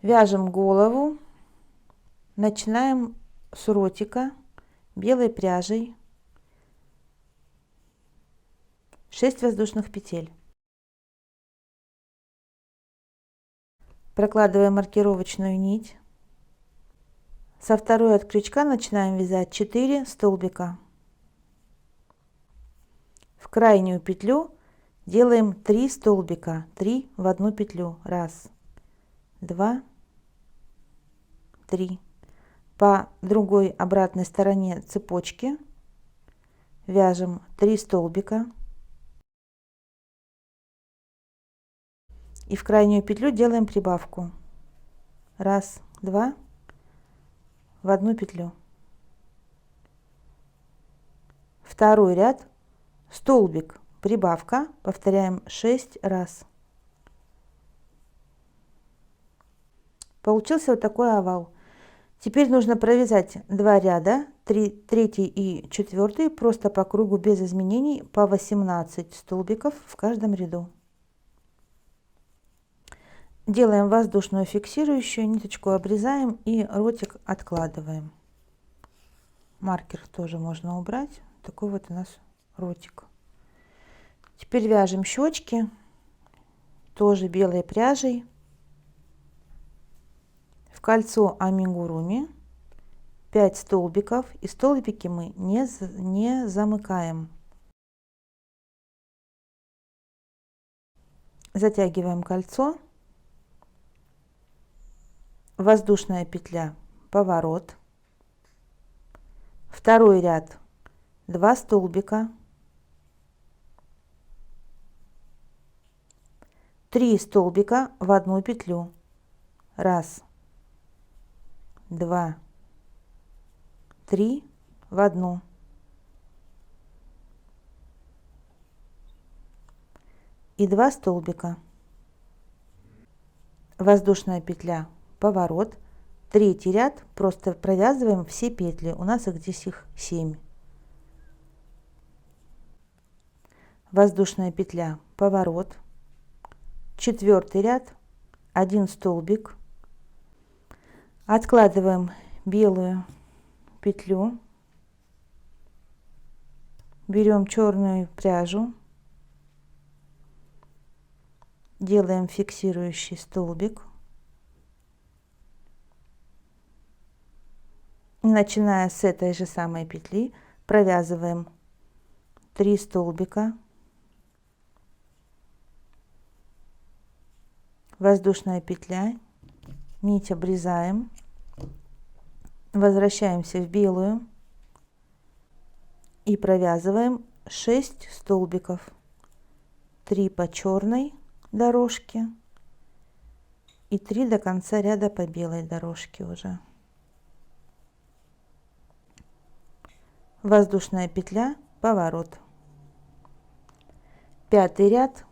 Вяжем голову, начинаем с ротика белой пряжей 6 воздушных петель. Прокладываем маркировочную нить. Со второй от крючка начинаем вязать 4 столбика. В крайнюю петлю делаем 3 столбика, 3 в одну петлю. 1, 2, 3. По другой обратной стороне цепочки вяжем 3 столбика. И в крайнюю петлю делаем прибавку. 1, 2, в одну петлю. Второй ряд, столбик, прибавка, повторяем 6 раз. Получился вот такой овал. Теперь нужно провязать 2 ряда, 3 и 4, просто по кругу без изменений, по 18 столбиков в каждом ряду. Делаем воздушную фиксирующую, ниточку обрезаем и ротик откладываем. Маркер тоже можно убрать. Такой вот у нас ротик. Теперь вяжем щечки, тоже белой пряжей. В кольцо амигуруми 5 столбиков, и столбики мы не замыкаем. Затягиваем кольцо. Воздушная петля, поворот. Второй ряд, 2 столбика, 3 столбика в одну петлю. 1, 2, 3 в одну. И 2 столбика. Воздушная петля, поворот. Третий ряд просто провязываем все петли. У нас их здесь 7. Воздушная петля, поворот. Четвертый ряд, 1 столбик. Откладываем белую петлю. Берем черную пряжу. Делаем фиксирующий столбик. Начиная с этой же самой петли, провязываем 3 столбика. Воздушная петля, нить обрезаем, возвращаемся в белую и провязываем 6 столбиков. 3 по черной дорожке и 3 до конца ряда по белой дорожке уже. Воздушная петля, поворот. Пятый ряд,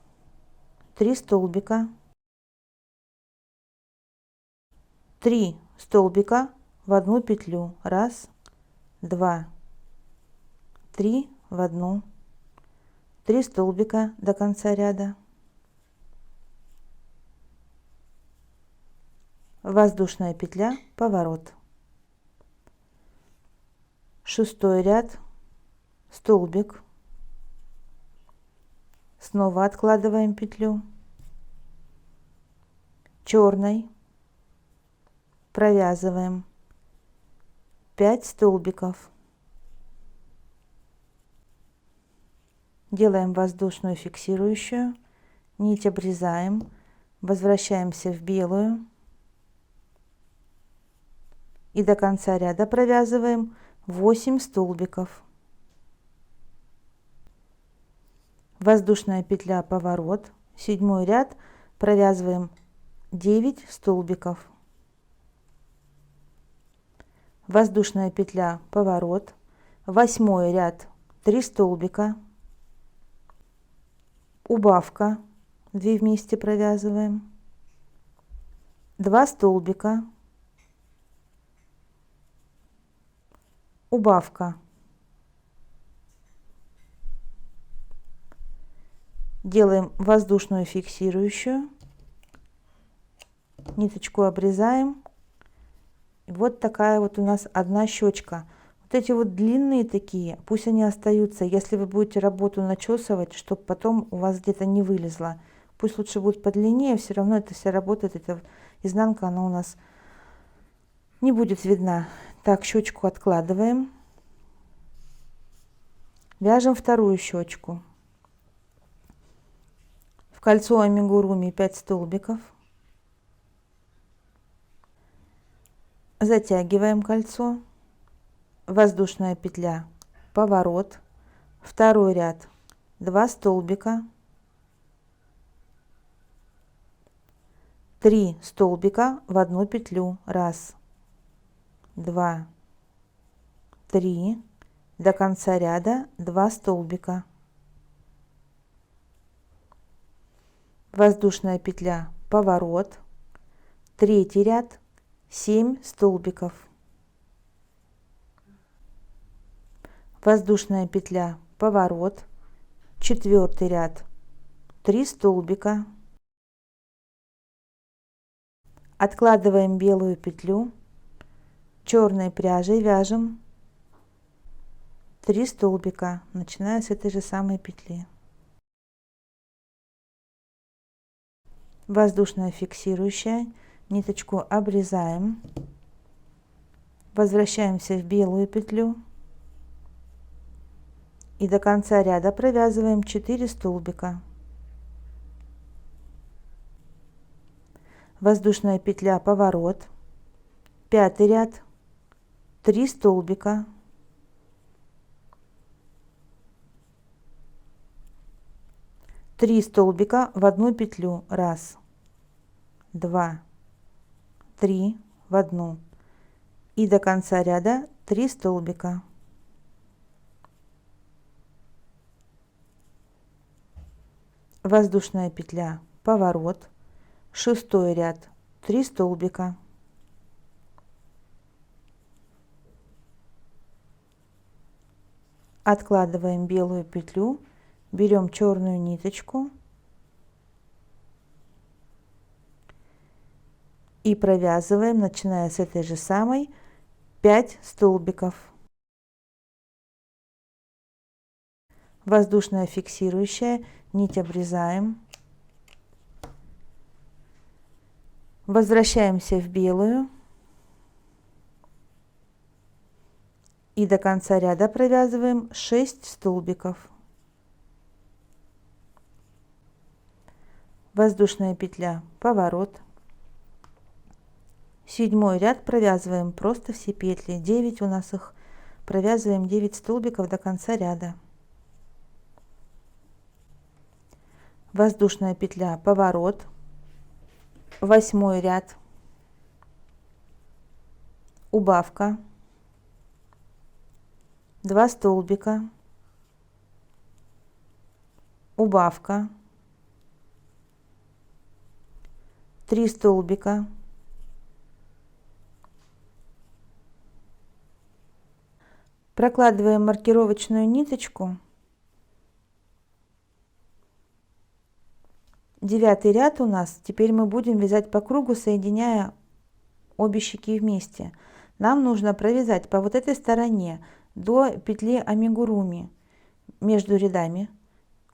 3 столбика, 3 столбика в одну петлю. 1, 2, 3 в одну. 3 столбика до конца ряда. Воздушная петля, поворот. Шестой ряд, столбик. Снова откладываем петлю. Черной провязываем 5 столбиков. Делаем воздушную фиксирующую, нить обрезаем, возвращаемся в белую и до конца ряда провязываем 8 столбиков. Воздушная петля, поворот. Седьмой ряд, провязываем 9 столбиков. Воздушная петля, поворот. Восьмой ряд, 3 столбика. Убавка, 2 вместе провязываем. 2 столбика. Убавка. Делаем воздушную фиксирующую, ниточку обрезаем. И вот такая вот у нас одна щечка. Вот эти вот длинные такие, пусть они остаются, если вы будете работу начесывать, чтобы потом у вас где-то не вылезло. Пусть лучше будет подлиннее, все равно это вся работает, эта изнанка, она у нас не будет видна. Так, щечку откладываем. Вяжем вторую щечку. В кольцо амигуруми 5 столбиков. Затягиваем кольцо. Воздушная петля, поворот, второй ряд, 2 столбика, 3 столбика в одну петлю, 1, 2, 3, до конца ряда 2 столбика, воздушная петля, поворот, третий ряд, 7 столбиков. Воздушная петля, поворот, четвертый ряд, 3 столбика. Откладываем белую петлю, черной пряжей вяжем 3 столбика, начиная с этой же самой петли. Воздушная фиксирующая, ниточку обрезаем, возвращаемся в белую петлю. И до конца ряда провязываем 4 столбика. Воздушная петля, поворот, пятый ряд, 3 столбика. Три столбика в одну петлю, 1, 2, 3 в одну. И до конца ряда 3 столбика. Воздушная петля, поворот, шестой ряд, 3 столбика. Откладываем белую петлю, берем черную ниточку и провязываем, начиная с этой же самой, 5 столбиков. Воздушная фиксирующая, нить обрезаем, возвращаемся в белую и до конца ряда провязываем 6 столбиков. Воздушная петля, поворот, седьмой ряд провязываем просто все петли, 9 у нас их, провязываем 9 столбиков до конца ряда. Воздушная петля, поворот, восьмой ряд, убавка, 2 столбика, убавка, 3 столбика, прокладываем маркировочную ниточку. Девятый ряд у нас, теперь мы будем вязать по кругу, соединяя обе щеки вместе. Нам нужно провязать по вот этой стороне до петли амигуруми. Между рядами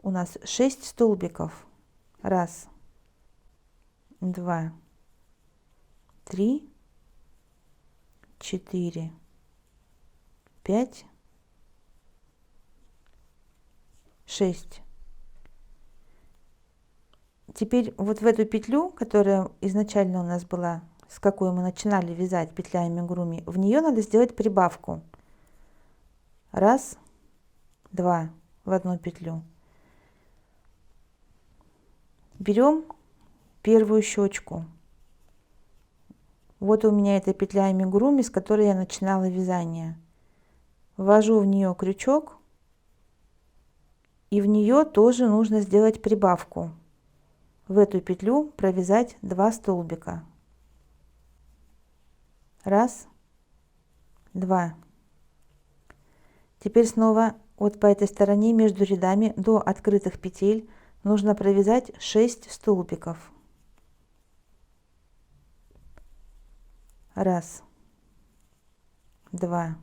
у нас 6 столбиков. 1, 2, 3, 4, 5, 6. Теперь вот в эту петлю, которая изначально у нас была, с какой мы начинали вязать петля амигуруми, в нее надо сделать прибавку. 1, 2 в одну петлю. Берем первую щечку. Вот у меня эта петля амигуруми, с которой я начинала вязание. Ввожу в нее крючок, и в нее тоже нужно сделать прибавку. В эту петлю провязать 2 столбика. 1, 2. Теперь снова вот по этой стороне между рядами до открытых петель нужно провязать 6 столбиков. Раз, два,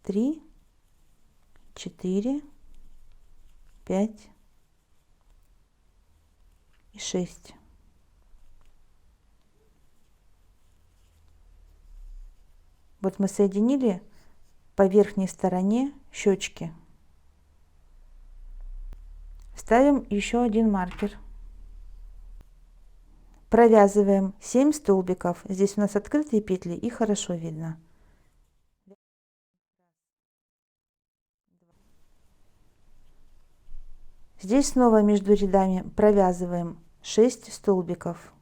три, четыре, пять и 6. Вот мы соединили по верхней стороне щечки. Ставим еще один маркер. Провязываем 7 столбиков. Здесь у нас открытые петли и хорошо видно. Здесь снова между рядами провязываем 6 столбиков.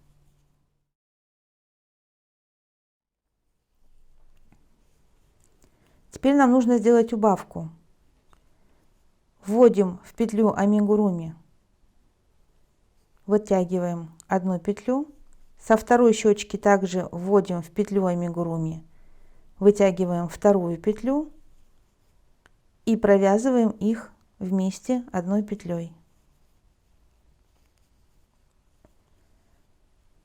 Теперь нам нужно сделать убавку. Вводим в петлю амигуруми, вытягиваем одну петлю, со второй щечки также вводим в петлю амигуруми, вытягиваем вторую петлю и провязываем их вместе одной петлей.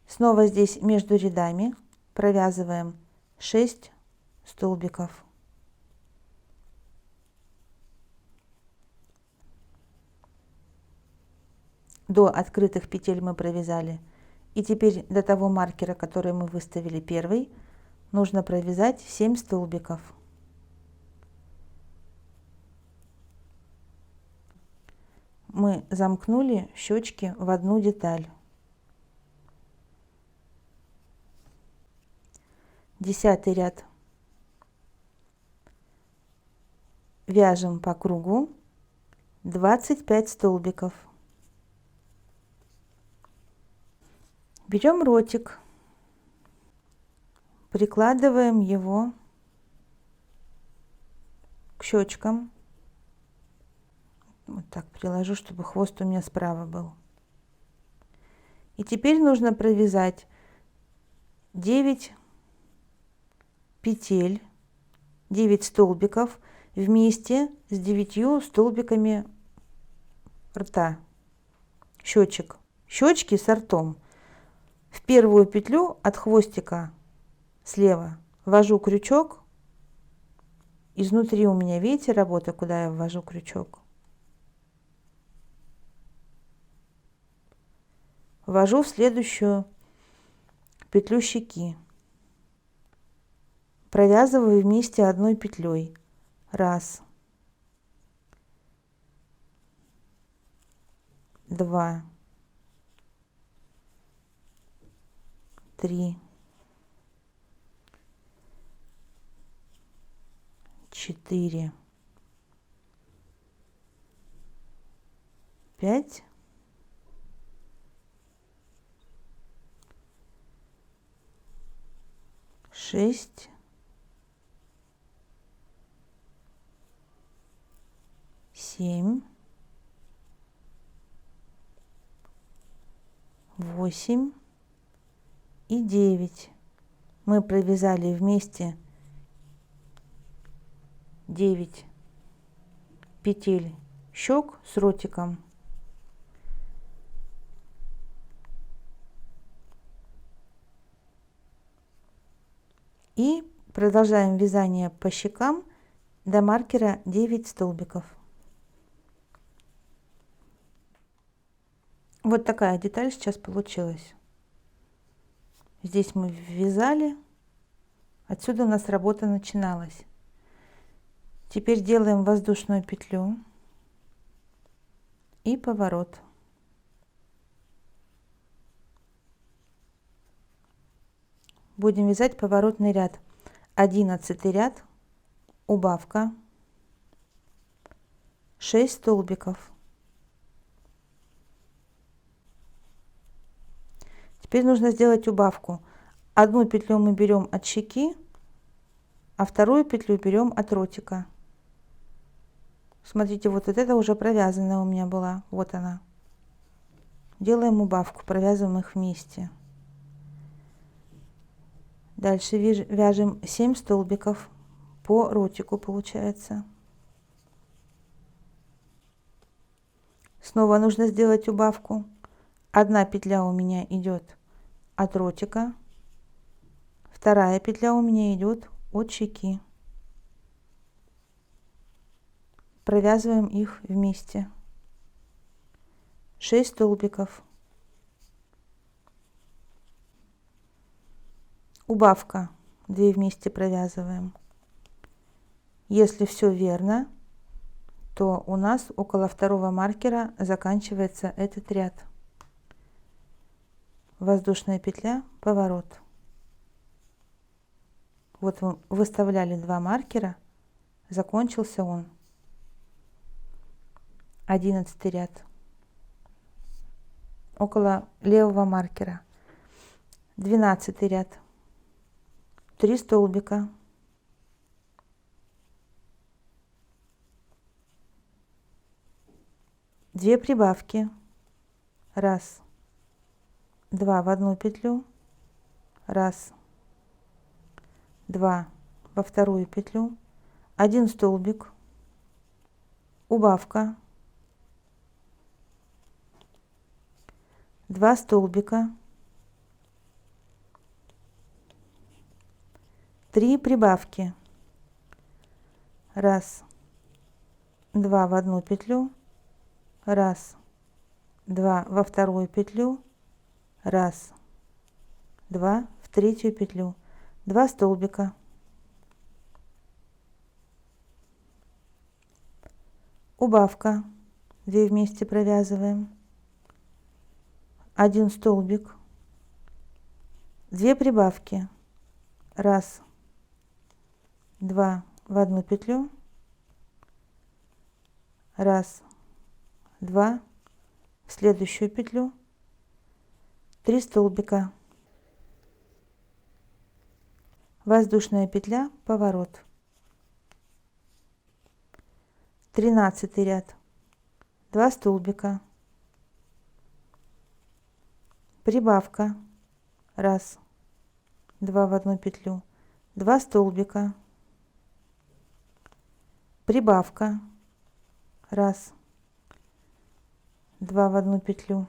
Снова здесь между рядами провязываем 6 столбиков. До открытых петель мы провязали. И теперь до того маркера, который мы выставили первый, нужно провязать 7 столбиков. Мы замкнули щечки в одну деталь. 10-й ряд. Вяжем по кругу 25 столбиков. Берем ротик, прикладываем его к щечкам. Вот так приложу, чтобы хвост у меня справа был. И теперь нужно провязать 9 петель, 9 столбиков вместе с 9 столбиками рта, щечек. Щечки с ртом. В первую петлю от хвостика слева ввожу крючок. Изнутри у меня, видите, работа, куда я ввожу крючок. Ввожу в следующую петлю щеки. Провязываю вместе одной петлей. Раз, два, три, 4, 5, 6, 7, 8 и 9. Мы провязали вместе 9 петель щек с ротиком. И продолжаем вязание по щекам до маркера 9 столбиков. Вот такая деталь сейчас получилась. Здесь мы ввязали, отсюда у нас работа начиналась. Теперь делаем воздушную петлю и поворот. Будем вязать поворотный ряд. 11-й ряд, убавка, 6 столбиков. Теперь нужно сделать убавку. Одну петлю мы берем от щеки, а вторую петлю берем от ротика. Смотрите, вот это уже провязанная у меня была. Вот она. Делаем убавку, провязываем их вместе. Дальше вяжем 7 столбиков по ротику, получается. Снова нужно сделать убавку. Одна петля у меня идет от ротика, Вторая петля у меня идет от щеки. Провязываем их вместе. 6 столбиков. Убавка. 2 вместе провязываем. Если все верно, то у нас около второго маркера заканчивается этот ряд. Воздушная петля, поворот. Вот вы выставляли 2 маркера, закончился он. 11 ряд. Около левого маркера. 12 ряд. 3 столбика. Две прибавки. Раз, два в одну петлю. Раз, два во вторую петлю. 1 столбик. Убавка. 2 столбика. 3 прибавки. Раз, два в одну петлю. Раз, два во вторую петлю. Раз, два в третью петлю. 2 столбика. Убавка. 2 вместе провязываем. 1 столбик. 2 прибавки. Раз, два в одну петлю. Раз, два в следующую петлю. 3 столбика. Воздушная петля, поворот. 13 ряд. 2 столбика. Прибавка. Раз, два в одну петлю. 2 столбика. Прибавка. Раз, два в одну петлю.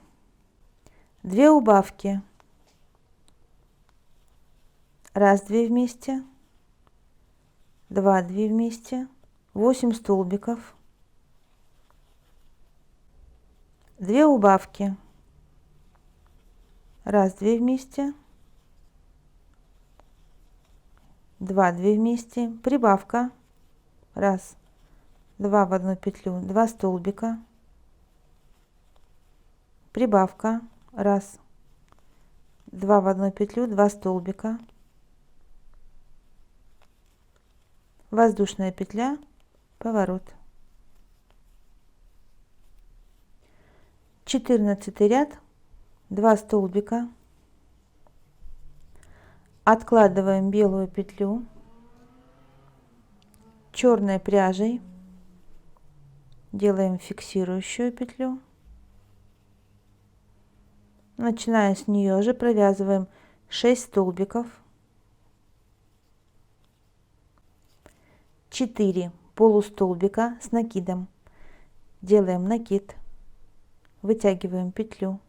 2 убавки. Раз, 2 вместе. 2, 2 вместе. 8 столбиков. 2 убавки. Раз, 2 вместе. 2, 2 вместе. Прибавка. Раз, два в одну петлю. 2 столбика. Прибавка. Раз, два в одну петлю. 2 столбика. Воздушная петля, поворот. 14 ряд. 2 столбика. Откладываем белую петлю черной пряжей, делаем фиксирующую петлю. Начиная с нее же провязываем 6 столбиков, 4 полустолбика с накидом, делаем накид, вытягиваем петлю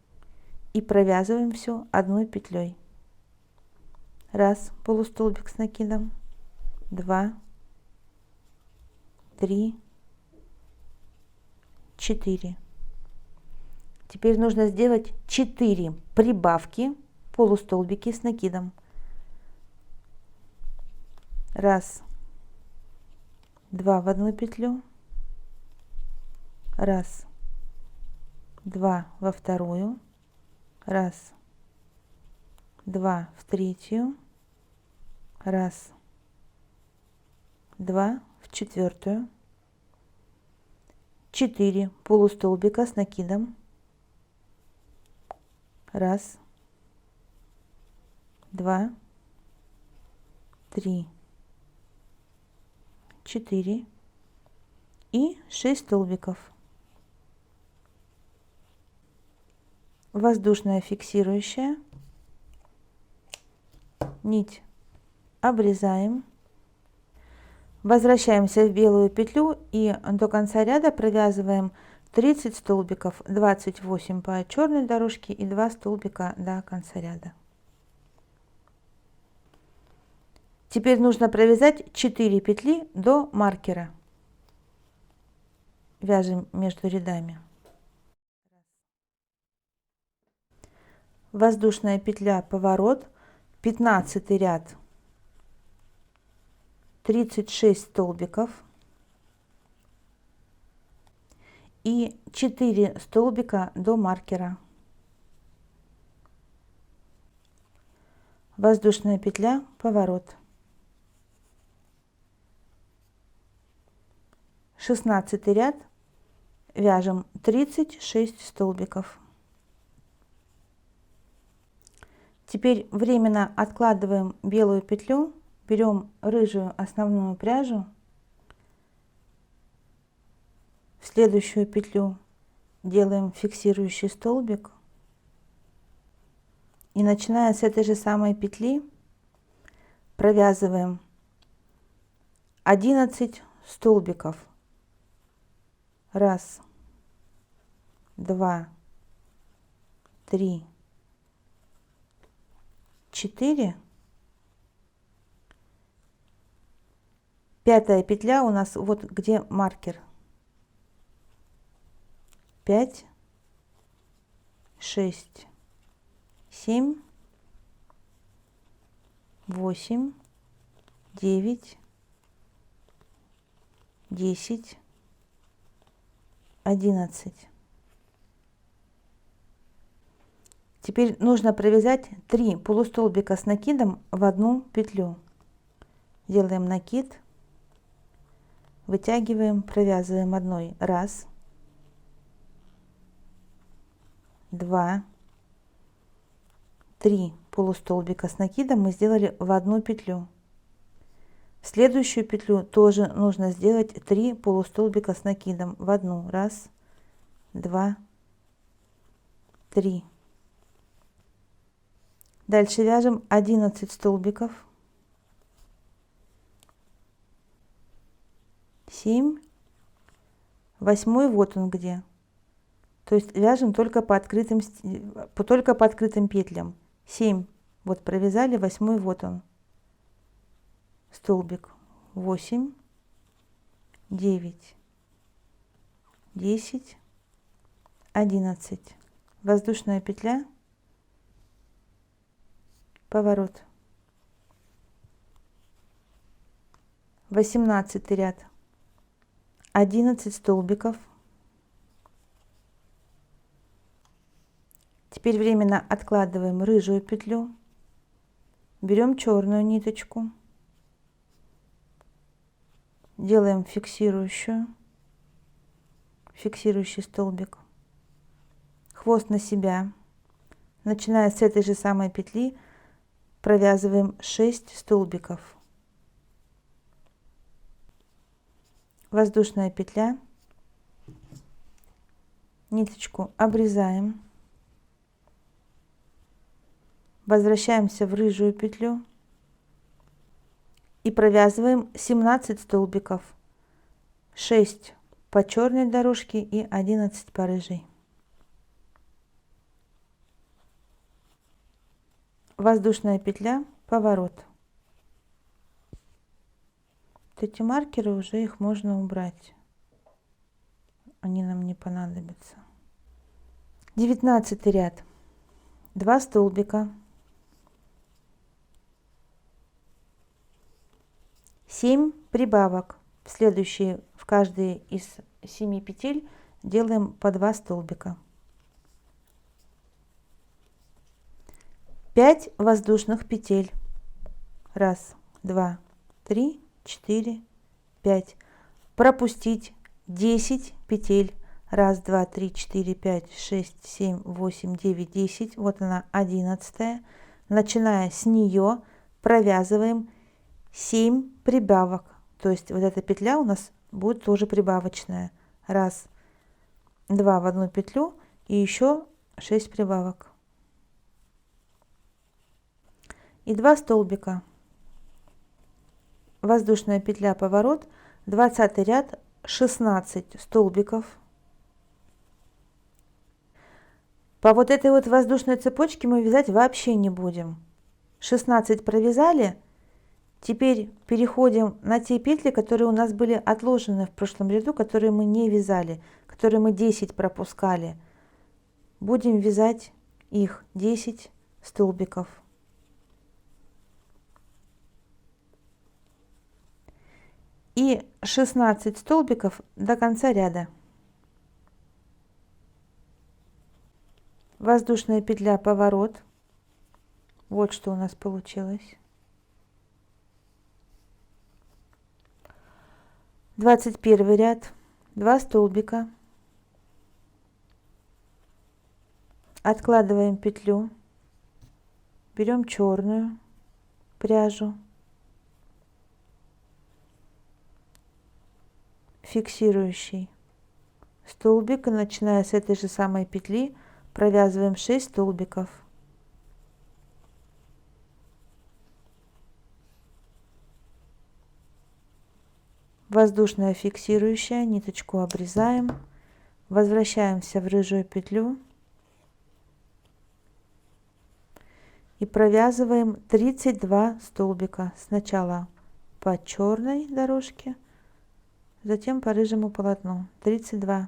и провязываем все одной петлей. Раз, полустолбик с накидом, 2, 3, 4. Теперь нужно сделать 4 прибавки, полустолбики с накидом. Раз, два в одну петлю. Раз, два во вторую. Раз, два в третью. Раз, два в четвертую. 4 полустолбика с накидом. Раз, два, 3, 4 и 6 столбиков. Воздушная фиксирующая. Нить обрезаем. Возвращаемся в белую петлю и до конца ряда провязываем 30 столбиков, 28 по черной дорожке и 2 столбика до конца ряда. Теперь нужно провязать 4 петли до маркера. Вяжем между рядами. Воздушная петля, поворот, 15 ряд, 36 столбиков и 4 столбика до маркера. Воздушная петля, поворот, 16 ряд, вяжем 36 столбиков. Теперь временно откладываем белую петлю, берем рыжую основную пряжу, в следующую петлю делаем фиксирующий столбик и, начиная с этой же самой петли, провязываем 11 столбиков. 1, 2, 3, 4. Пятая петля у нас вот где маркер. 5, 6, 7, 8, 9, 10, 11. Теперь нужно провязать 3 полустолбика с накидом в одну петлю. Делаем накид, вытягиваем, провязываем одной. 1, 2, 3 полустолбика с накидом мы сделали в одну петлю. В следующую петлю тоже нужно сделать 3 полустолбика с накидом в одну. 1, 2, 3. Дальше вяжем 11 столбиков, 7, 8, вот он где. То есть вяжем только по открытым петлям. 7, вот провязали, 8, вот он столбик. 8, 9, 10, 11. Воздушная петля, поворот. 18 ряд, 11 столбиков. Теперь временно откладываем рыжую петлю, берем черную ниточку, делаем фиксирующий столбик, хвост на себя, начиная с этой же самой петли провязываем 6 столбиков. Воздушная петля, ниточку обрезаем, возвращаемся в рыжую петлю и провязываем 17 столбиков, 6 по черной дорожке и 11 по рыжей. Воздушная петля, поворот. Вот эти маркеры уже их можно убрать, они нам не понадобятся. 19 ряд, 2 столбика, 7 прибавок. В следующие, в каждой из 7 петель делаем по 2 столбика. 5 воздушных петель. 1, 2, 3, 4, 5. Пропустить 10 петель. 1, 2, 3, 4, 5, 6, 7, 8, 9, 10. Вот она, 11. Начиная с нее провязываем 7 прибавок. То есть вот эта петля у нас будет тоже прибавочная. 1, 2 в одну петлю и еще 6 прибавок. И 2 столбика. Воздушная петля, поворот. 20 ряд, 16 столбиков. По вот этой вот воздушной цепочке мы вязать вообще не будем. 16 провязали. Теперь переходим на те петли, которые у нас были отложены в прошлом ряду, которые мы не вязали, которые мы 10 пропускали. Будем вязать их 10 столбиков. И 16 столбиков до конца ряда. Воздушная петля, поворот. Вот что у нас получилось. 21 ряд, 2 столбика. Откладываем петлю, берем черную пряжу, фиксирующий столбик, и начиная с этой же самой петли провязываем 6 столбиков. Воздушная фиксирующая, ниточку обрезаем, возвращаемся в рыжую петлю и провязываем 32 столбика. Сначала по черной дорожке, затем по рыжему полотну. 32.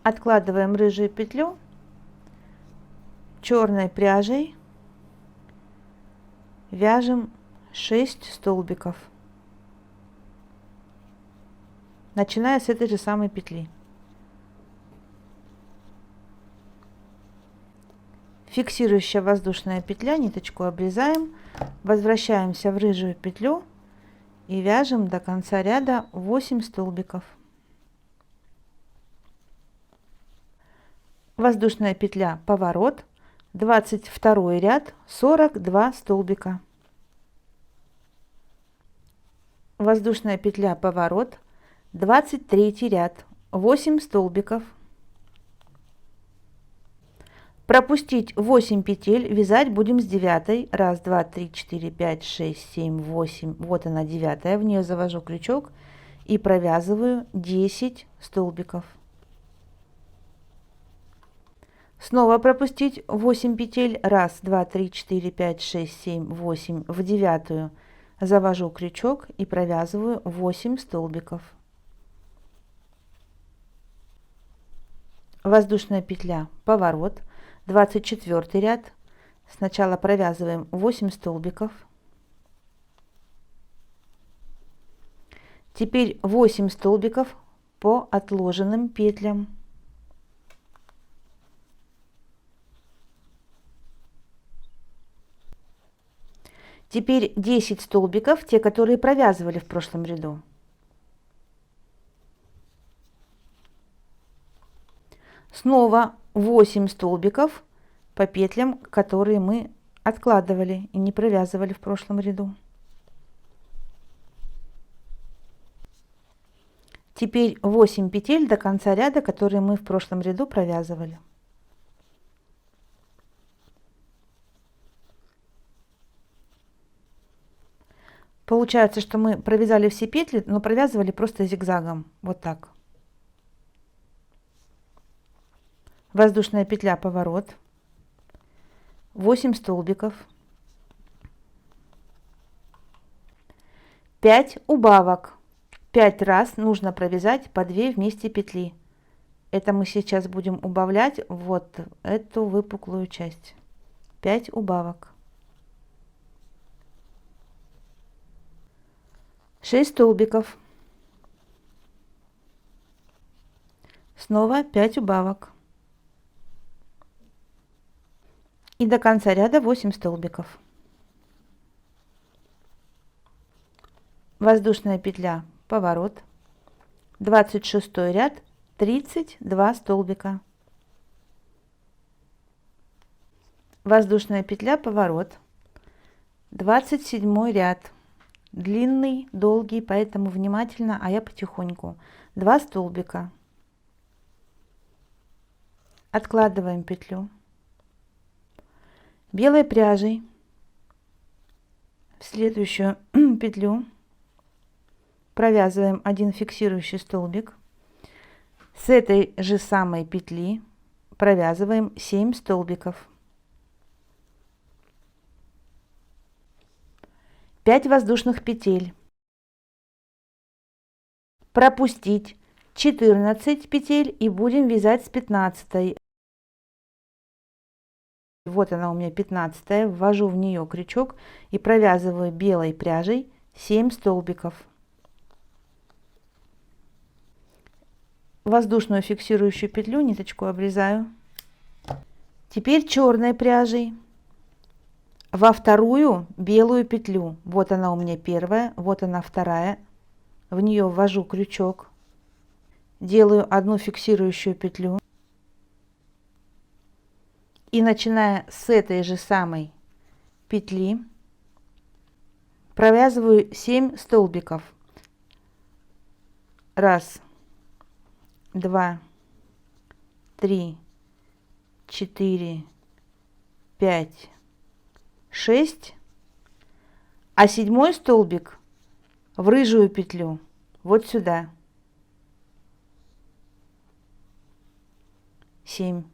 Откладываем рыжую петлю, черной пряжей вяжем 6 столбиков, начиная с этой же самой петли. Фиксирующая воздушная петля, ниточку обрезаем, возвращаемся в рыжую петлю и вяжем до конца ряда 8 столбиков. Воздушная петля, поворот, 22 ряд, 42 столбика. Воздушная петля, поворот, 23 ряд, 8 столбиков. Пропустить 8 петель, вязать будем с 9. 1, 2, 3, 4, 5, 6, 7, 8. Вот она 9. В нее завожу крючок и провязываю 10 столбиков. Снова пропустить 8 петель. 1, 2, 3, 4, 5, 6, 7, 8. В 9 завожу крючок и провязываю 8 столбиков. Воздушная петля, поворот, 24 ряд. Сначала провязываем 8 столбиков. Теперь 8 столбиков по отложенным петлям. Теперь 10 столбиков, те, которые провязывали в прошлом ряду. Снова 8 столбиков по петлям, которые мы откладывали и не провязывали в прошлом ряду. Теперь 8 петель до конца ряда, которые мы в прошлом ряду провязывали. Получается, что мы провязали все петли, но провязывали просто зигзагом. Вот так. Воздушная петля, поворот. 8 столбиков. 5 убавок. 5 раз нужно провязать по 2 вместе петли. Это мы сейчас будем убавлять вот эту выпуклую часть. 5 убавок. 6 столбиков. Снова 5 убавок. И до конца ряда 8 столбиков. Воздушная петля, поворот. 26 ряд, 32 столбика. Воздушная петля, поворот. 27 ряд. Длинный, долгий, поэтому внимательно, а я потихоньку. 2 столбика. Откладываем петлю. Белой пряжей в следующую петлю провязываем один фиксирующий столбик. С этой же самой петли провязываем 7 столбиков. 5 воздушных петель, пропустить 14 петель и будем вязать с 15. Вот она у меня 15, ввожу в нее крючок и провязываю белой пряжей 7 столбиков. Воздушную фиксирующую петлю, ниточку обрезаю. Теперь черной пряжей во вторую белую петлю. Вот она у меня первая, вот она вторая. В нее ввожу крючок, делаю одну фиксирующую петлю. И начиная с этой же самой петли провязываю 7 столбиков. 1, 2, 3, 4, 5, 6. А 7-й столбик в рыжую петлю, вот сюда. 7.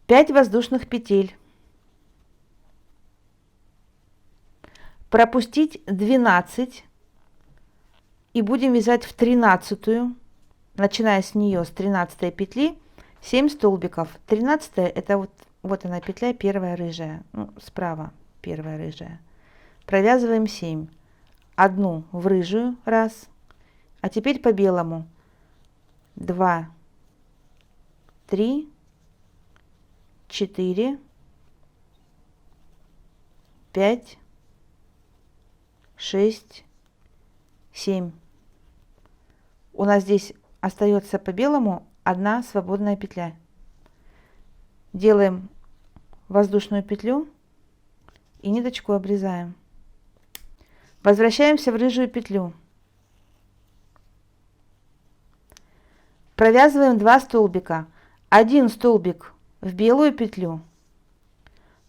5 воздушных петель. Пропустить 12 и будем вязать в 13-ю, начиная с нее, с 13 петли, 7 столбиков. 13 это вот она петля первая рыжая, ну, справа первая рыжая. Провязываем 7. Одну в рыжую, 1. А теперь по белому. 2, 3, 4, 5, 6, 7. У нас здесь остается по белому одна свободная петля. Делаем воздушную петлю и ниточку обрезаем. Возвращаемся в рыжую петлю. Провязываем 2 столбика. Один столбик в белую петлю,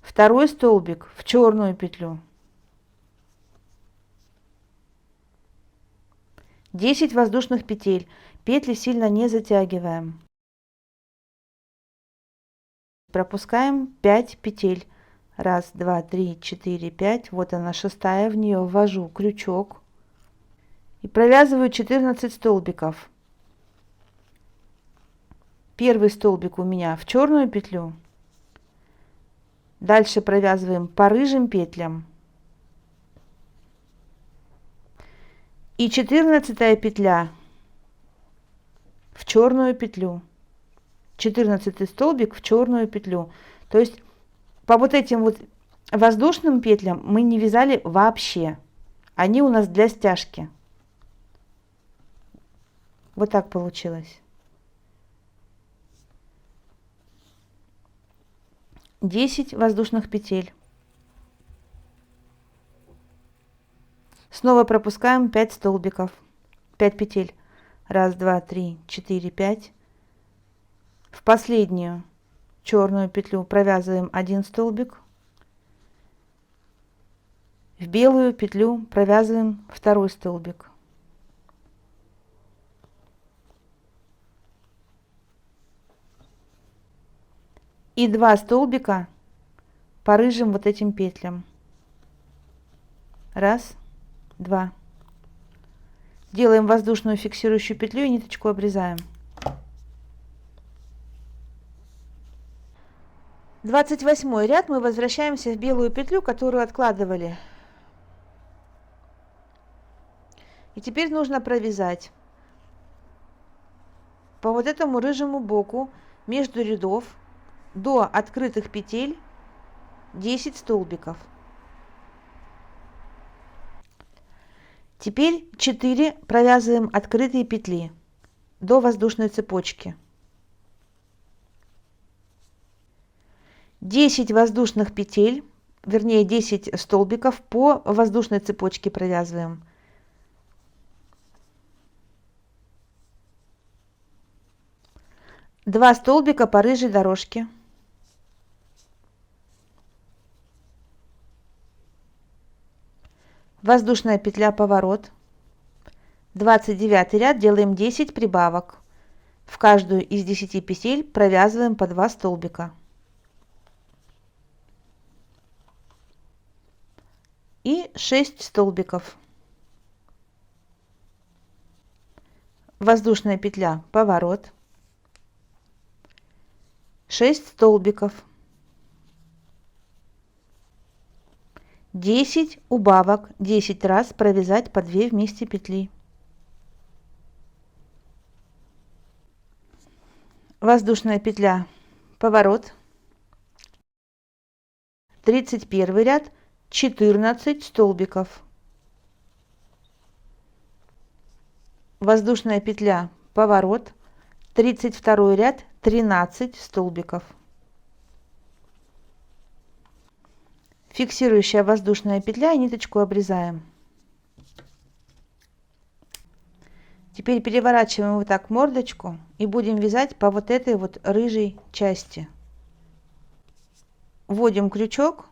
второй столбик в черную петлю. 10 воздушных петель. Петли сильно не затягиваем. Пропускаем 5 петель. 1, 2, 3, 4, 5. Вот она 6-я. В нее ввожу крючок и провязываю 14 столбиков. Первый столбик у меня в черную петлю. Дальше провязываем по рыжим петлям. И 14 петля в черную петлю. 14 столбик в черную петлю. То есть по вот этим вот воздушным петлям мы не вязали вообще. Они у нас для стяжки. Вот так получилось. 10 воздушных петель. Снова пропускаем 5 столбиков, 5 петель. 1, 2, 3, 4, 5. В последнюю черную петлю провязываем 1 столбик. В белую петлю провязываем 2 столбик. И 2 столбика по рыжим вот этим петлям. 1, 2. Делаем воздушную фиксирующую петлю и ниточку обрезаем. 28 ряд мы возвращаемся в белую петлю, которую откладывали. И теперь нужно провязать по вот этому рыжему боку между рядов до открытых петель 10 столбиков. Теперь 4 провязываем открытые петли до воздушной цепочки. 10 воздушных петель, вернее 10 столбиков по воздушной цепочке провязываем. Два столбика по рыжей дорожке. Воздушная петля, поворот. 29 ряд, делаем 10 прибавок. В каждую из 10 петель провязываем по 2 столбика. и 6 столбиков. Воздушная петля, поворот, 6 столбиков, 10 убавок, 10 раз провязать по 2 вместе петли. Воздушная петля, поворот, 31 ряд, 14 столбиков. Воздушная петля, поворот, 32 ряд, 13 столбиков. Фиксирующая воздушная петля и ниточку обрезаем. Теперь переворачиваем вот так мордочку и будем вязать по вот этой вот рыжей части. Вводим крючок.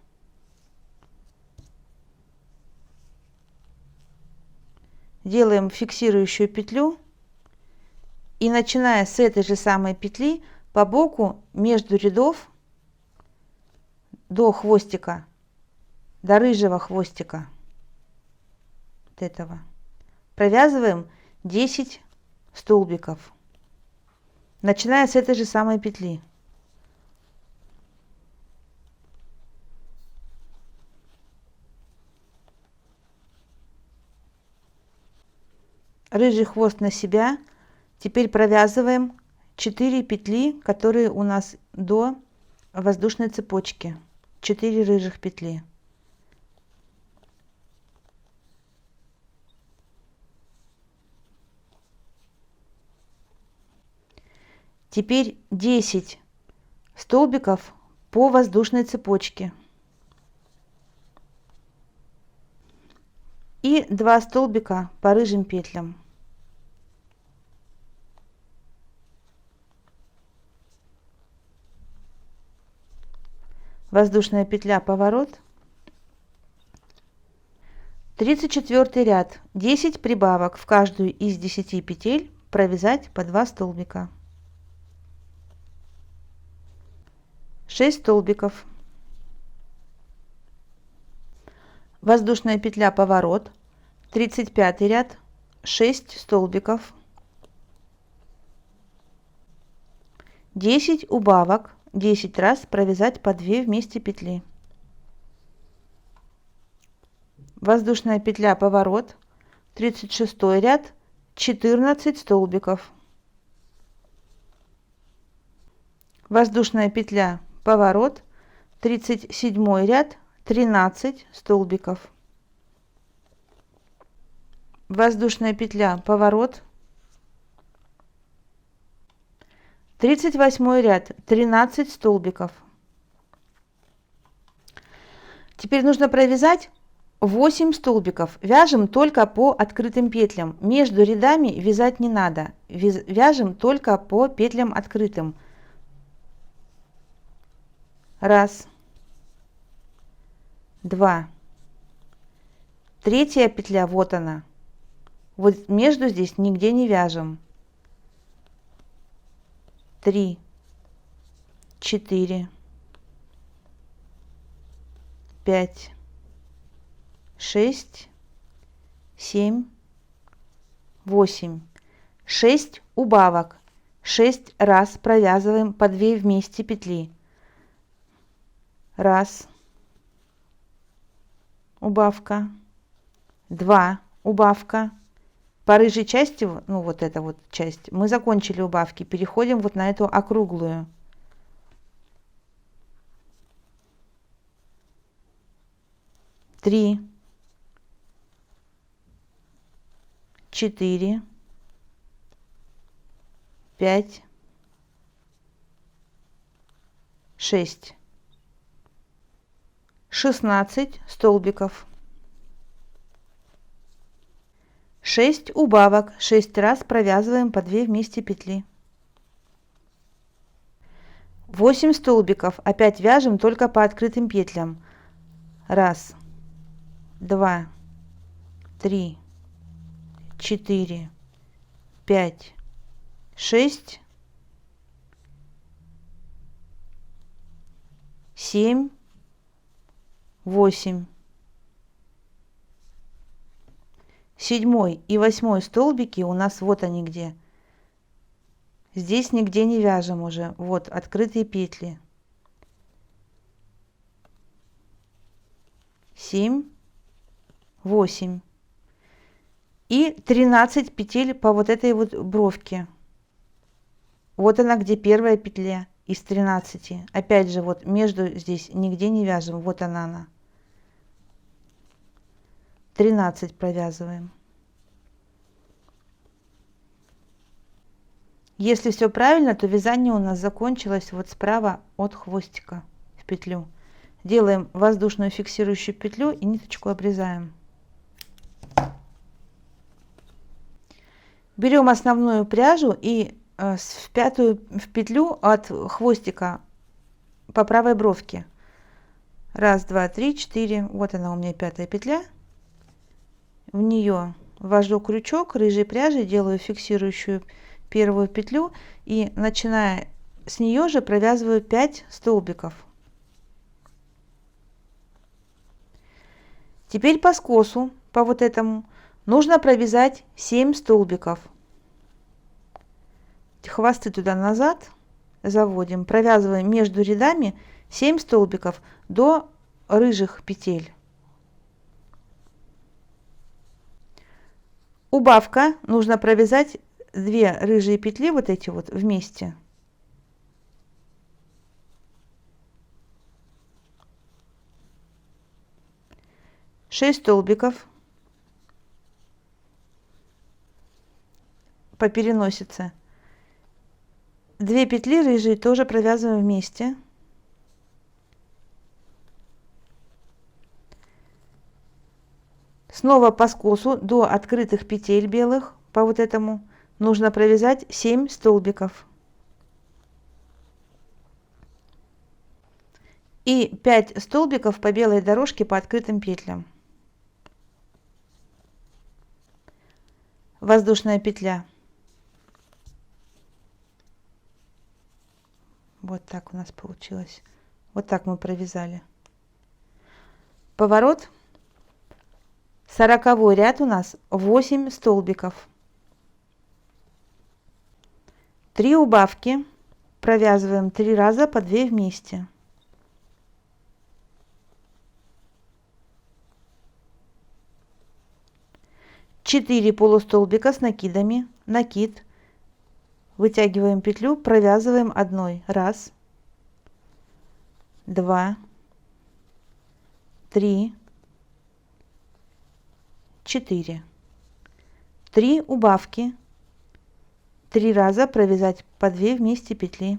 Делаем фиксирующую петлю и, начиная с этой же самой петли, по боку между рядов до хвостика, до рыжего хвостика, вот этого, провязываем 10 столбиков, начиная с этой же самой петли. Рыжий хвост на себя. Теперь провязываем 4 петли, которые у нас до воздушной цепочки. 4 рыжих петли. Теперь 10 столбиков по воздушной цепочке. И 2 столбика по рыжим петлям. Воздушная петля, поворот, 34 ряд, 10 прибавок, в каждую из 10 петель провязать по 2 столбика, 6 столбиков. Воздушная петля, поворот, 35 ряд, 6 столбиков, 10 убавок, 10 раз провязать по 2 вместе петли. Воздушная петля, поворот, 36 ряд, 14 столбиков. Воздушная петля, поворот, 37 ряд, 13 столбиков. Воздушная петля, поворот, 38 ряд, 13 столбиков. Теперь нужно провязать 8 столбиков. Вяжем только по открытым петлям. Между рядами вязать не надо. Вяжем только по петлям открытым. Раз, два, третья петля, вот она. Вот между здесь нигде не вяжем. 3, 4, 5, 6, 7, 8. 6 убавок. 6 раз провязываем по 2 вместе петли. Раз, убавка, 2, убавка. По рыжей части, ну вот эта вот часть, мы закончили убавки, переходим вот на эту округлую. 3, 4, 5, 6. 16 столбиков. 6 убавок, 6 раз провязываем по 2 вместе петли. 8 столбиков, опять вяжем только по открытым петлям. Раз, два, 3, 4, 5, 6, 7, 8. 7 и 8 столбики у нас вот они где. Здесь нигде не вяжем уже. Вот открытые петли. 7, 8 и 13 петель по вот этой вот бровке. Вот она, где первая петля из 13. Опять же, вот между здесь нигде не вяжем. Вот она. 13 провязываем. Если все правильно, то вязание у нас закончилось вот справа от хвостика в петлю. Делаем воздушную фиксирующую петлю и ниточку обрезаем. Берем основную пряжу и в пятую в петлю от хвостика по правой бровке. 1, 2, 3, 4. Вот она у меня пятая петля. В нее ввожу крючок рыжей пряжи, делаю фиксирующую первую петлю и начиная с нее же провязываю 5 столбиков. Теперь по скосу, по вот этому, нужно провязать 7 столбиков. Хвосты туда-назад заводим, провязываем между рядами 7 столбиков до рыжих петель. Убавка нужно провязать 2 рыжие петли вот эти вот вместе. Шесть столбиков по переносице. 2 петли рыжие тоже провязываем вместе. Снова по скосу до открытых петель белых по вот этому нужно провязать 7 столбиков. И 5 столбиков по белой дорожке по открытым петлям. Воздушная петля. Вот так у нас получилось. Вот так мы провязали. Поворот. 40-й ряд у нас 8 столбиков. 3 убавки. Провязываем 3 раза по 2 вместе. Четыре полустолбика с накидами. Накид. Вытягиваем петлю, провязываем одной. 1, 2, 3, 4. 3 убавки. 3 раза провязать по 2 вместе петли.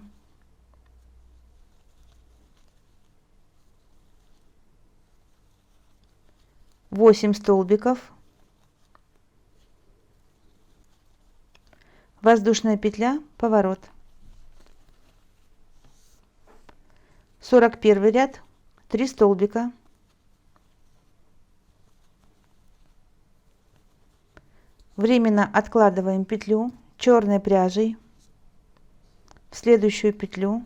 Восемь столбиков. Воздушная петля, поворот. 41 ряд, 3 столбика. Временно откладываем петлю черной пряжей в следующую петлю.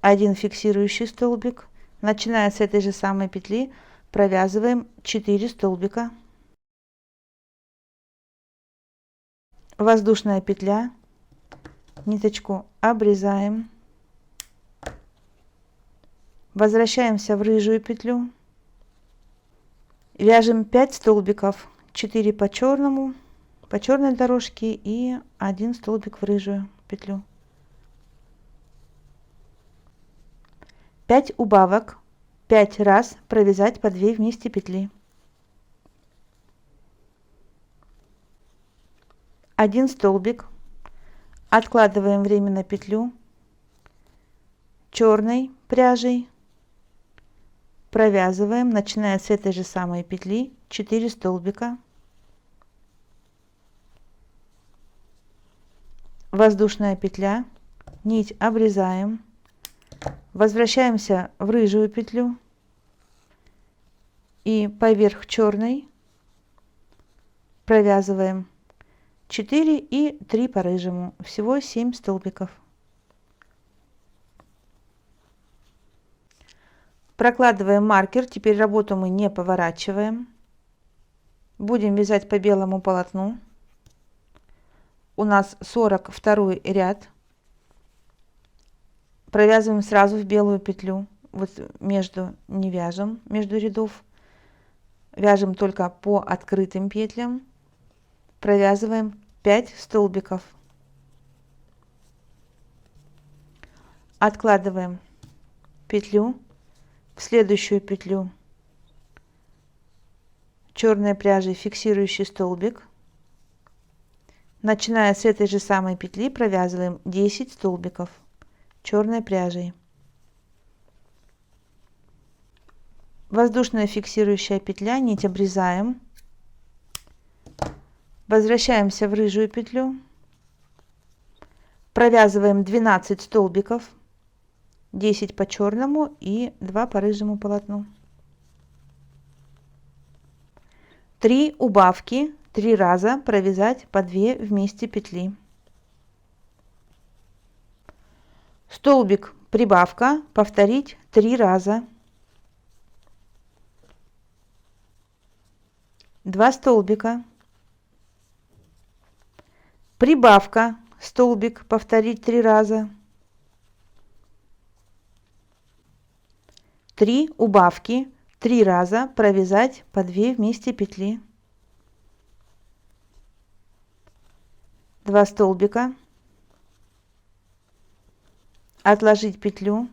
1 фиксирующий столбик. Начиная с этой же самой петли провязываем 4 столбика. Воздушная петля, ниточку обрезаем, возвращаемся в рыжую петлю, вяжем 5 столбиков, 4 по черному, по черной дорожке и 1 столбик в рыжую петлю. 5 убавок, 5 раз провязать по 2 вместе петли. 1 столбик, откладываем временно петлю черной пряжей, провязываем, начиная с этой же самой петли, 4 столбика, воздушная петля, нить обрезаем, возвращаемся в рыжую петлю и поверх черной провязываем 4 и 3 по рыжему, всего 7 столбиков. Прокладываем маркер, теперь работу мы не поворачиваем. Будем вязать по белому полотну. У нас 42 ряд. Провязываем сразу в белую петлю. Вот между не вяжем, между рядов. Вяжем только по открытым петлям. Провязываем 5 столбиков. Откладываем петлю в следующую петлю черной пряжей фиксирующий столбик. Начиная с этой же самой петли провязываем 10 столбиков черной пряжей. Воздушная фиксирующая петля, нить обрезаем. Возвращаемся в рыжую петлю. Провязываем 12 столбиков. 10 по черному и 2 по рыжему полотну. 3 убавки, 3 раза провязать по 2 вместе петли. Столбик прибавка, повторить 3 раза. 2 столбика. Прибавка, столбик, повторить 3 раза. 3 убавки, 3 раза провязать по 2 вместе петли. 2 столбика. Отложить петлю.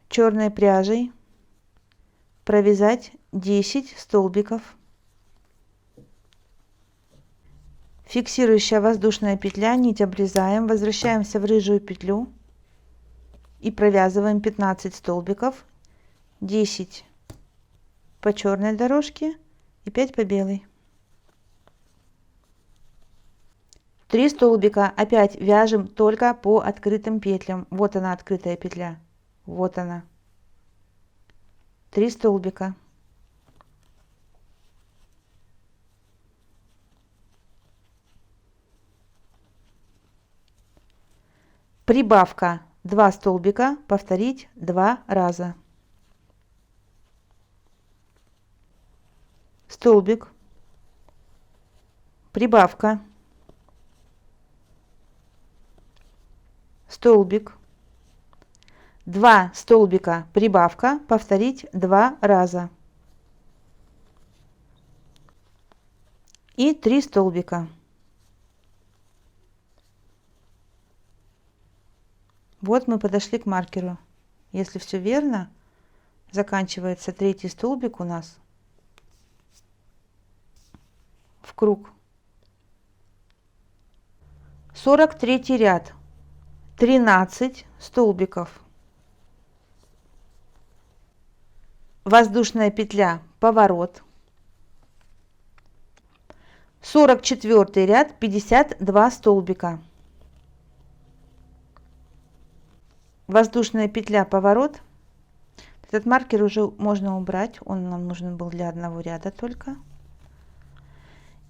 Черной пряжей провязать 10 столбиков. Фиксирующая воздушная петля, нить обрезаем, возвращаемся в рыжую петлю и провязываем 15 столбиков, 10 по черной дорожке и 5 по белой. 3 столбика опять вяжем только по открытым петлям. Вот она, открытая петля. Вот она. 3 столбика. Прибавка 2 столбика, повторить 2 раза. Столбик, прибавка, столбик, 2 столбика, прибавка, повторить 2 раза. И 3 столбика. Вот мы подошли к маркеру. Если все верно, заканчивается 3-й столбик у нас в круг. 43 ряд, 13 столбиков. Воздушная петля, поворот. 44 ряд, 52 столбика. Воздушная петля, поворот. Этот маркер уже можно убрать, он нам нужен был для одного ряда только.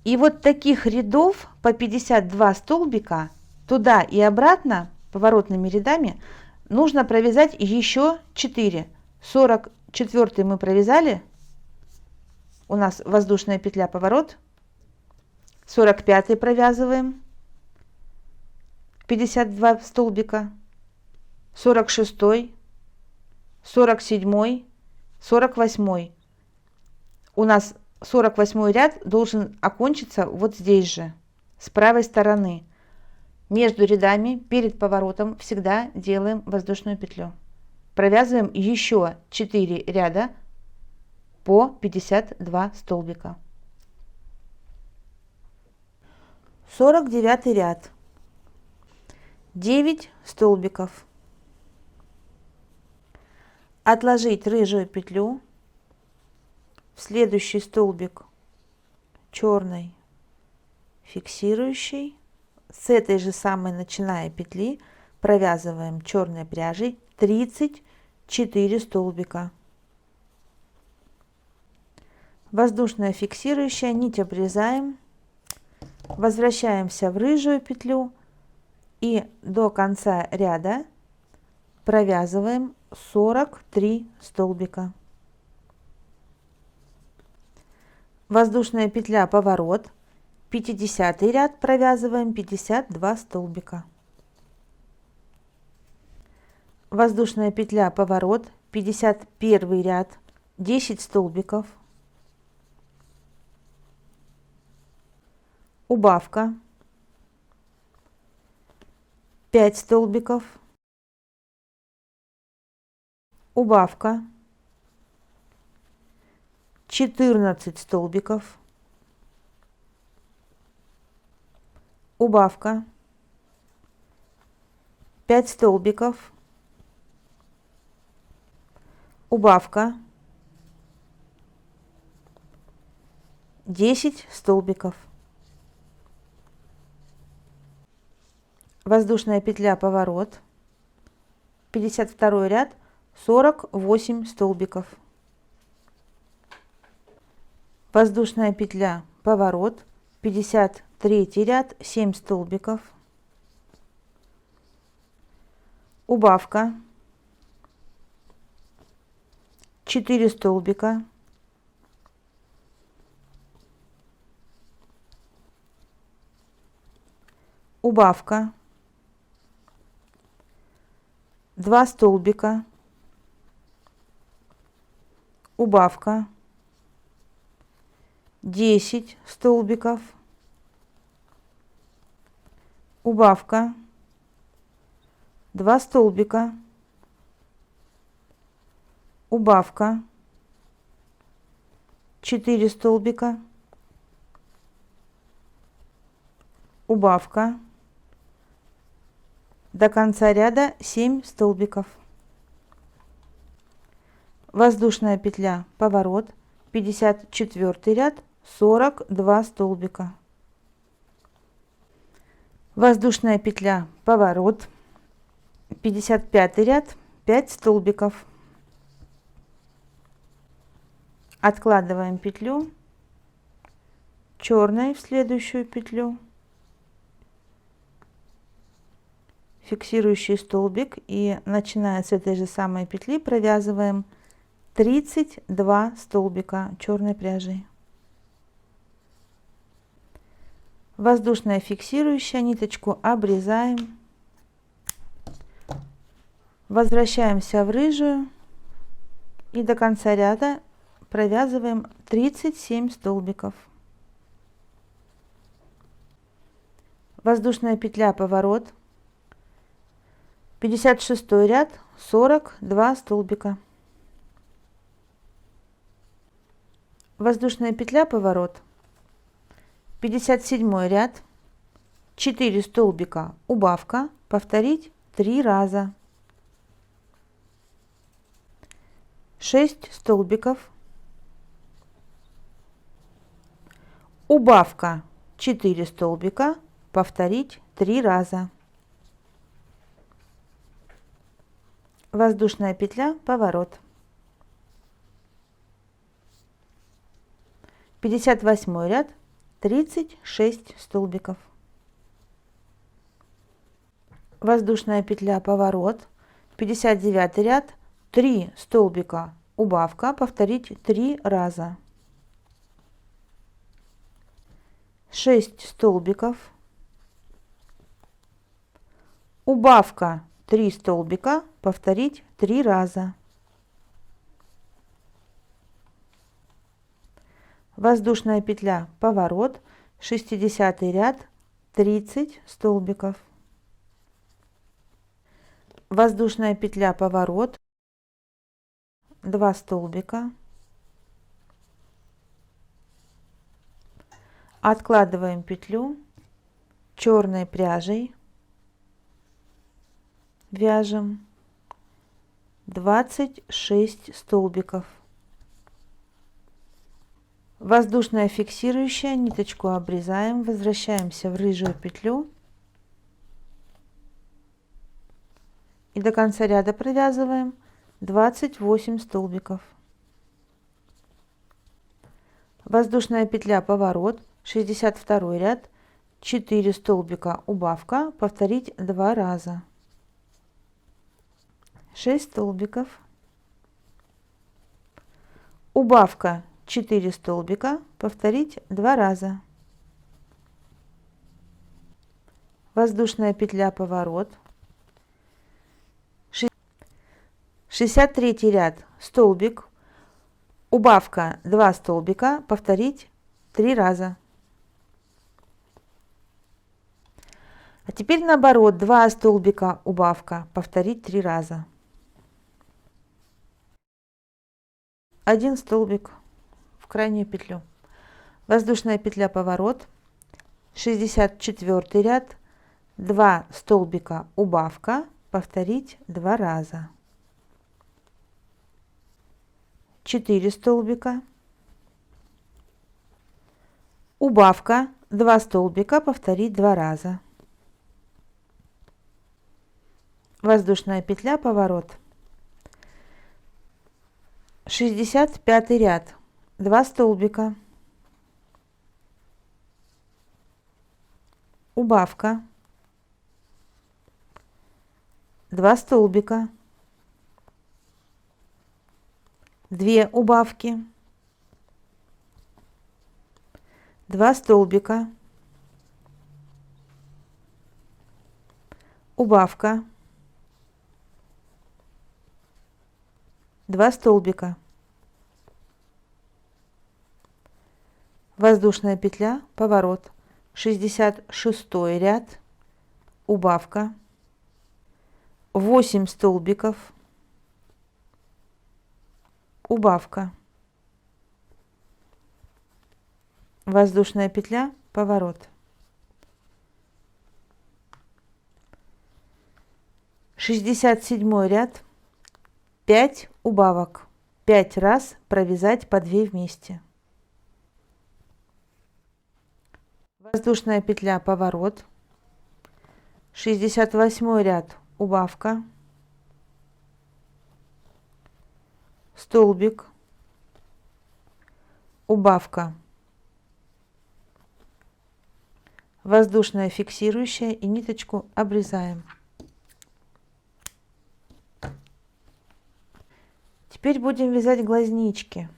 И вот таких рядов по 52 столбика туда и обратно поворотными рядами нужно провязать еще 4. 44 мы провязали, у нас воздушная петля, поворот. 45 провязываем 52 столбика. 46, 47, 48. У нас 48 ряд должен окончиться вот здесь же, с правой стороны. Между рядами перед поворотом всегда делаем воздушную петлю. Провязываем еще 4 ряда по 52 столбика. 49 ряд. 9 столбиков. Отложить рыжую петлю, в следующий столбик черной фиксирующей, с этой же самой начиная петли провязываем черной пряжей 34 столбика. Воздушная фиксирующая, нить обрезаем, возвращаемся в рыжую петлю и до конца ряда провязываем 43 столбика. Воздушная петля, поворот, 50 ряд, провязываем 52 столбика. Воздушная петля, поворот, 51 ряд, 10 столбиков. Убавка, 5 столбиков. Убавка, 14 столбиков. Убавка, 5 столбиков. Убавка, 10 столбиков. Воздушная петля, поворот, 52 ряд, 48 столбиков. Воздушная петля, поворот, 53 ряд, 7 столбиков. Убавка, 4 столбика. Убавка, 2 столбика. Убавка, 10 столбиков. Убавка, 2 столбика. Убавка, 4 столбика. Убавка, до конца ряда 7 столбиков. Воздушная петля, поворот, 54 ряд, 42 столбика. Воздушная петля, поворот, 55 ряд, 5 столбиков. Откладываем петлю черной в следующую петлю, фиксирующий столбик, и начиная с этой же самой петли провязываем 32 столбика черной пряжей. Воздушная фиксирующая, ниточку обрезаем, возвращаемся в рыжую и до конца ряда провязываем 37 столбиков. Воздушная петля, поворот, 56 ряд, 42 столбика. Воздушная петля, поворот, 57 ряд, 4 столбика, убавка, повторить 3 раза. 6 столбиков. Убавка, 4 столбика, повторить 3 раза. Воздушная петля, поворот. 58 ряд, 36 столбиков. Воздушная петля, поворот, 59 ряд, 3 столбика, убавка, повторить 3 раза. 6 столбиков. Убавка, 3 столбика, повторить 3 раза. Воздушная петля, поворот, 60 ряд, 30 столбиков. Воздушная петля, поворот, 2 столбика. Откладываем петлю черной пряжей, вяжем 26 столбиков. Воздушная фиксирующая, ниточку обрезаем, возвращаемся в рыжую петлю и до конца ряда провязываем 28 столбиков. Воздушная петля, поворот, 62 ряд, 4 столбика, убавка, повторить 2 раза. 6 столбиков. Убавка, 4 столбика, повторить 2 раза. Воздушная петля, поворот. 63 ряд, столбик, убавка 2 столбика, повторить 3 раза. А теперь наоборот, 2 столбика, убавка, повторить 3 раза. 1 столбик в крайнюю петлю. Воздушная петля, поворот. 64 ряд, 2 столбика, убавка, повторить 2 раза. 4 столбика, убавка 2 столбика, повторить 2 раза. Воздушная петля, поворот. 65 ряд, 2 столбика, убавка 2 столбика, 2 убавки, 2 столбика, убавка 2 столбика. Воздушная петля, поворот. 66 ряд, убавка 8 столбиков, убавка. Воздушная петля, поворот. 67 ряд, 5 убавок, 5 раз провязать по 2 вместе. Воздушная петля, поворот. 68 ряд, убавка, столбик, убавка, воздушная фиксирующая и ниточку обрезаем. Теперь будем вязать глазнички.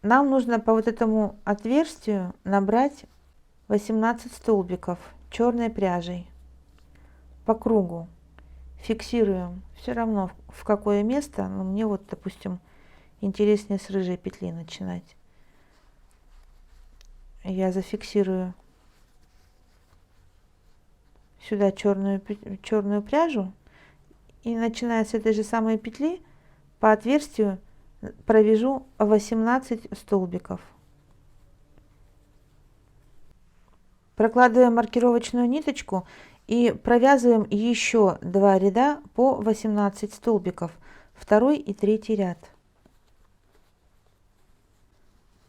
Нам нужно по вот этому отверстию набрать 18 столбиков черной пряжей по кругу. Фиксируем все равно в какое место, но мне вот, допустим, интереснее с рыжей петли начинать. Я зафиксирую сюда черную пряжу и, начиная с этой же самой петли, по отверстию провяжу 18 столбиков. Прокладываем маркировочную ниточку и провязываем еще 2 ряда по 18 столбиков, 2 и 3 ряд.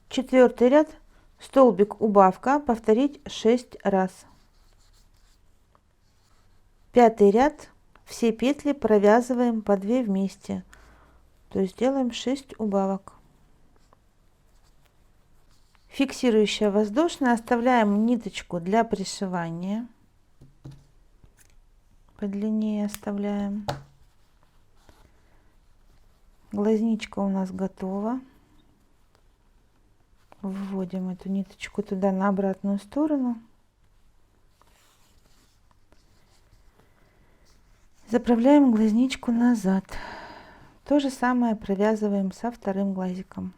4 ряд, столбик, убавка, повторить 6 раз. 5 ряд, все петли провязываем по 2 вместе, то есть делаем 6 убавок. Фиксирующая воздушная, оставляем ниточку для пришивания, подлиннее оставляем. Глазничка у нас готова. Вводим эту ниточку туда на обратную сторону. Заправляем глазничку назад. То же самое провязываем со вторым глазиком.